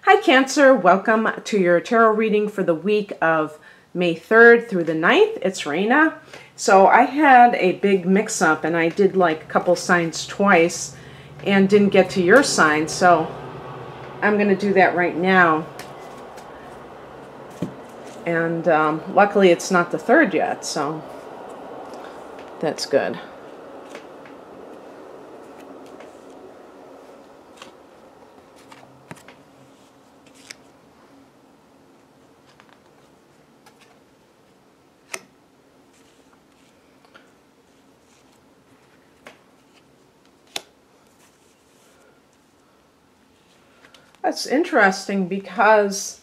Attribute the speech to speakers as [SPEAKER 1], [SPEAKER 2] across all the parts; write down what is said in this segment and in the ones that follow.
[SPEAKER 1] Hi Cancer, welcome to your tarot reading for the week of May 3rd through the 9th. It's Raina. So I had a big mix-up and I did like a couple signs twice and didn't get to your sign, so I'm going to do that right now. And luckily it's not the 3rd yet, so that's good. That's interesting because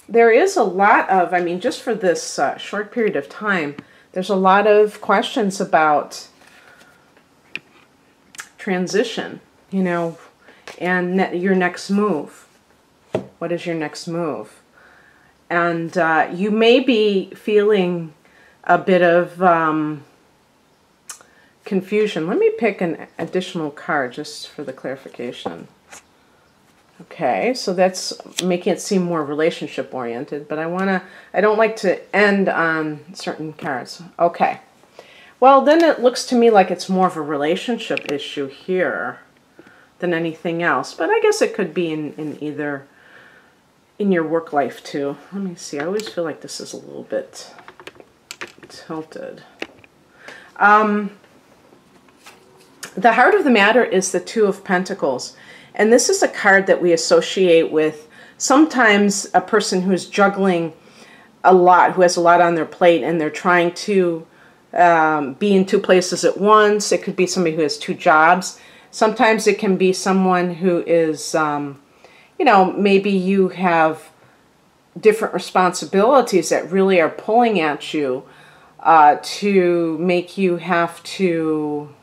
[SPEAKER 1] there is a lot of, I mean, just for this short period of time, there's a lot of questions about transition, you know, and your next move. What is your next move? And you may be feeling a bit of confusion. Let me pick an additional card just for the clarification. Okay, so that's making it seem more relationship oriented, but I don't like to end on certain cards. Okay. Well, then it looks to me like it's more of a relationship issue here than anything else, but I guess it could be in your work life too. Let me see. I always feel like this is a little bit tilted. The heart of the matter is the Two of Pentacles. And this is a card that we associate with sometimes a person who's juggling a lot, who has a lot on their plate, and they're trying to be in two places at once. It could be somebody who has two jobs. Sometimes it can be someone who is, you know, maybe you have different responsibilities that really are pulling at you to make you have to,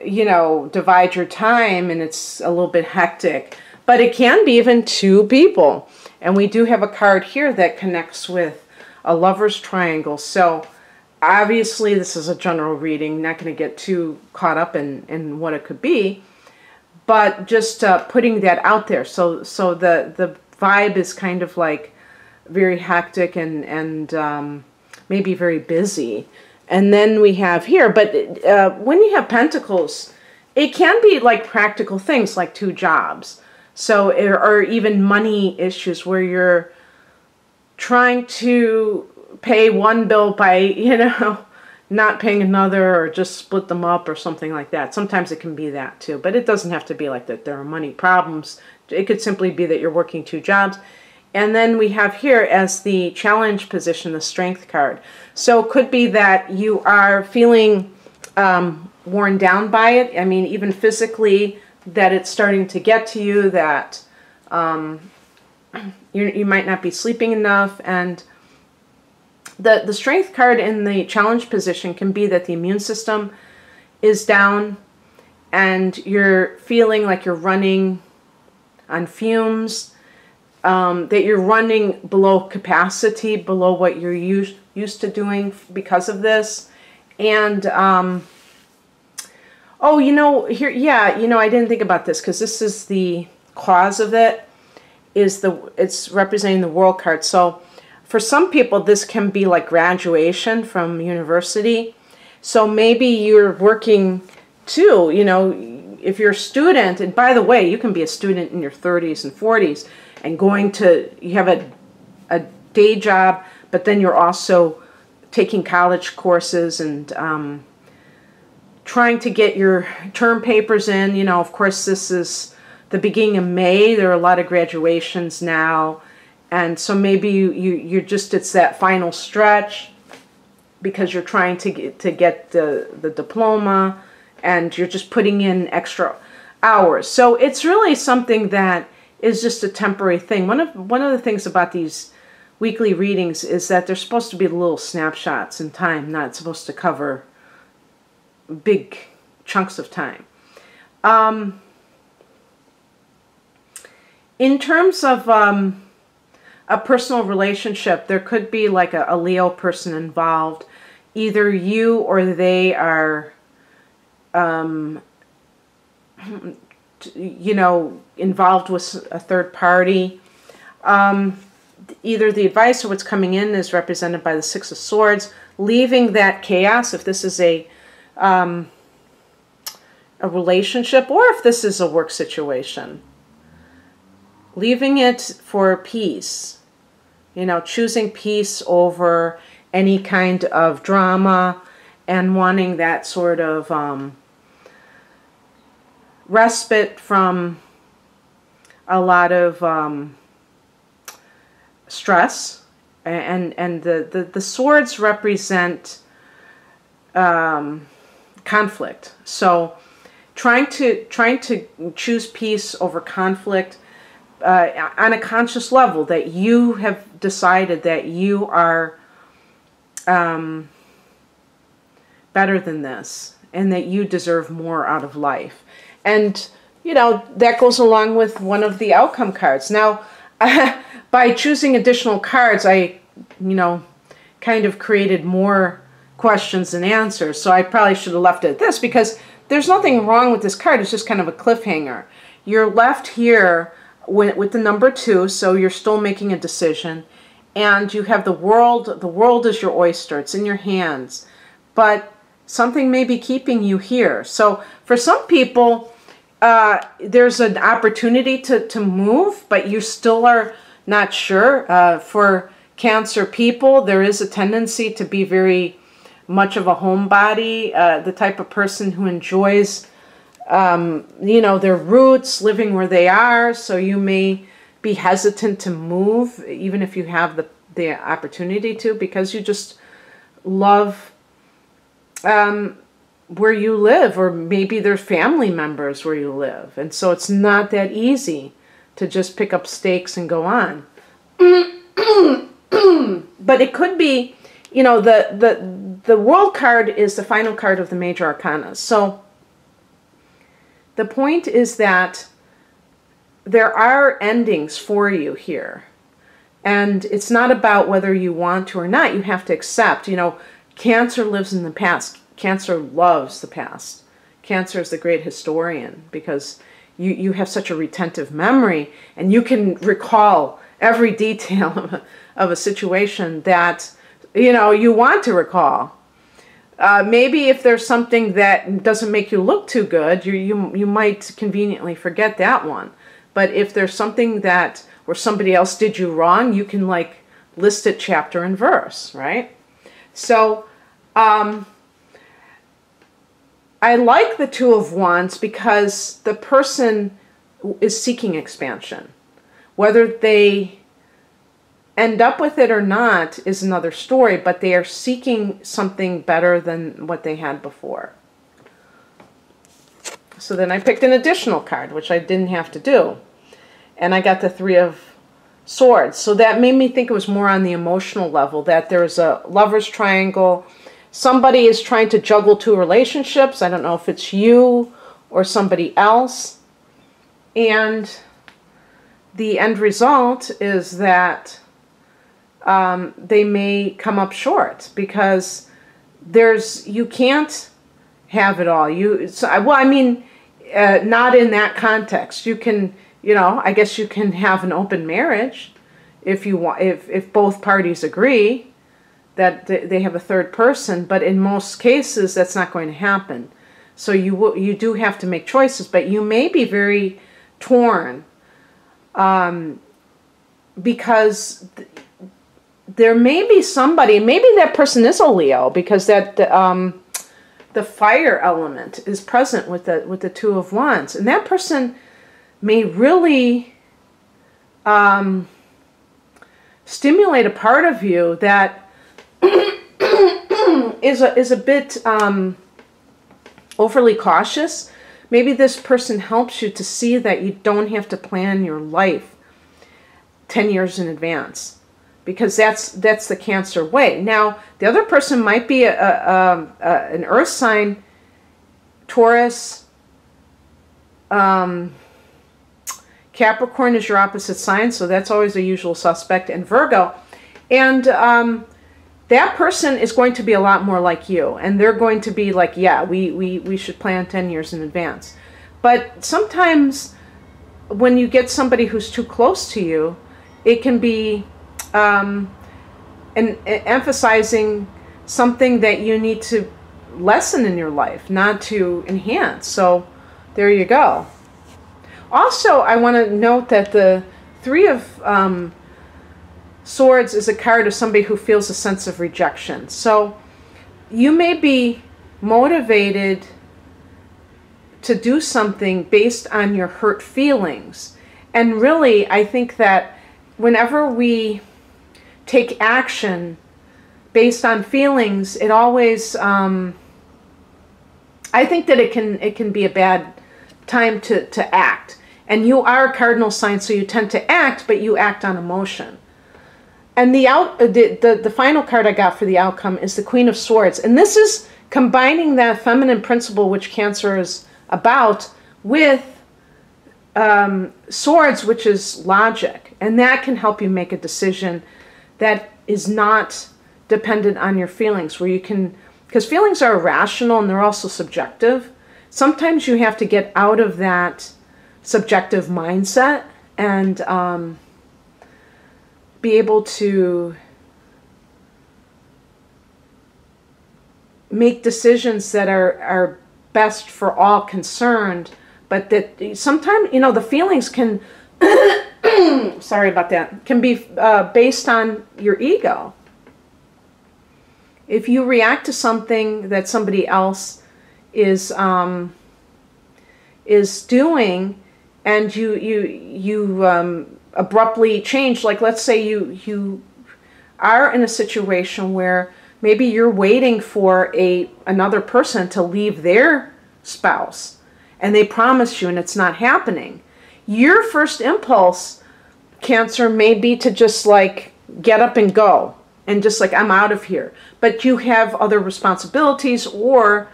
[SPEAKER 1] you know, divide your time, and it's a little bit hectic. But it can be even two people. And we do have a card here that connects with a lover's triangle. So obviously this is a general reading, not going to get too caught up in what it could be, but just putting that out there. So the vibe is kind of like very hectic and maybe very busy. And then we have here, but when you have pentacles, it can be like practical things like two jobs. So, or even money issues where you're trying to pay one bill by, you know, not paying another, or just split them up or something like that. Sometimes it can be that too, but it doesn't have to be like that there are money problems. It could simply be that you're working two jobs. And then we have here as the challenge position, the strength card. So it could be that you are feeling worn down by it. I mean, even physically, that it's starting to get to you, that you might not be sleeping enough. And the strength card in the challenge position can be that the immune system is down and you're feeling like you're running on fumes. That you're running below capacity, below what you're used to doing because of this. And, oh, you know, here, yeah, you know, I didn't think about this because this is the cause of it, it's representing the World card. So for some people, this can be like graduation from university. So maybe you're working too, you know, if you're a student, and by the way, you can be a student in your 30s and 40s, and you have a day job, but then you're also taking college courses and trying to get your term papers in. You know, of course, this is the beginning of May. There are a lot of graduations now. And so maybe you're just, it's that final stretch because you're trying to get the diploma, and you're just putting in extra hours. So it's really something that is just a temporary thing. One of the things about these weekly readings is that they're supposed to be little snapshots in time, not supposed to cover big chunks of time. In terms of a personal relationship, there could be like a Leo person involved. Either you or they are you know, involved with a third party. Either the advice or what's coming in is represented by the Six of Swords, leaving that chaos, if this is a relationship or if this is a work situation. Leaving it for peace. You know, choosing peace over any kind of drama and wanting that sort of respite from a lot of stress. And the swords represent conflict. So trying to choose peace over conflict on a conscious level, that you have decided that you are better than this and that you deserve more out of life. And, you know, that goes along with one of the outcome cards. Now, by choosing additional cards, I, you know, kind of created more questions than answers. So I probably should have left it at this, because there's nothing wrong with this card. It's just kind of a cliffhanger. You're left here with the number 2, so you're still making a decision. And you have the world. The world is your oyster. It's in your hands. But something may be keeping you here. So for some people, there's an opportunity to move, but you still are not sure. For Cancer people, there is a tendency to be very much of a homebody, the type of person who enjoys you know, their roots, living where they are. So you may be hesitant to move, even if you have the opportunity to, because you just love where you live, or maybe there's family members where you live. And so it's not that easy to just pick up stakes and go on. But it could be, you know, the World card is the final card of the major arcana. So the point is that there are endings for you here. And it's not about whether you want to or not. You have to accept. You know, Cancer lives in the past. Cancer loves the past. Cancer is the great historian, because you have such a retentive memory, and you can recall every detail of a situation that, you know, you want to recall. Maybe if there's something that doesn't make you look too good, you might conveniently forget that one. But if there's something that where somebody else did you wrong, you can like list it chapter and verse, right? So I like the Two of Wands because the person is seeking expansion. Whether they end up with it or not is another story, but they are seeking something better than what they had before. So then I picked an additional card, which I didn't have to do. And I got the Three of Swords. So that made me think it was more on the emotional level, that there's a lover's triangle. Somebody is trying to juggle 2 relationships. I don't know if it's you or somebody else. And the end result is that they may come up short, because you can't have it all. Well, I mean, not in that context. You can, you know, I guess you can have an open marriage if you want, if both parties agree that they have a third person, but in most cases that's not going to happen. So you do have to make choices, but you may be very torn because there may be somebody, maybe that person is a Leo, because that the fire element is present with the Two of Wands, and that person may really stimulate a part of you that is a bit overly cautious. Maybe this person helps you to see that you don't have to plan your life 10 years in advance, because that's the Cancer way. Now, the other person might be an earth sign, Taurus, Capricorn is your opposite sign, so that's always a usual suspect, and Virgo. And that person is going to be a lot more like you, and they're going to be like, yeah, we should plan 10 years in advance. But sometimes when you get somebody who's too close to you, it can be emphasizing something that you need to lessen in your life, not to enhance. So there you go. Also, I want to note that the Three of Swords is a card of somebody who feels a sense of rejection. So you may be motivated to do something based on your hurt feelings. And really, I think that whenever we take action based on feelings, it always, I think that it can be a bad time to act. And you are a cardinal sign, so you tend to act, but you act on emotion. And the final card I got for the outcome is the Queen of Swords. And this is combining that feminine principle, which Cancer is about, with swords, which is logic. And that can help you make a decision that is not dependent on your feelings, where you can, because feelings are irrational and they're also subjective. Sometimes you have to get out of that subjective mindset and be able to make decisions that are best for all concerned, but that sometimes, you know, the feelings can, sorry about that, can be based on your ego. If you react to something that somebody else is doing, and you abruptly change, like let's say you are in a situation where maybe you're waiting for another person to leave their spouse, and they promise you and it's not happening. Your first impulse, Cancer, may be to just like get up and go and just like, I'm out of here. But you have other responsibilities, or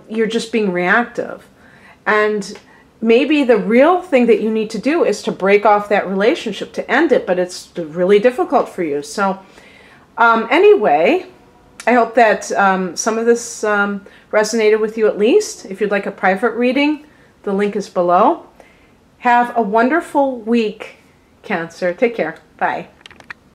[SPEAKER 1] you're just being reactive. And maybe the real thing that you need to do is to break off that relationship, to end it, but it's really difficult for you. So anyway, I hope that some of this resonated with you at least. If you'd like a private reading, the link is below. Have a wonderful week, Cancer. Take care. Bye.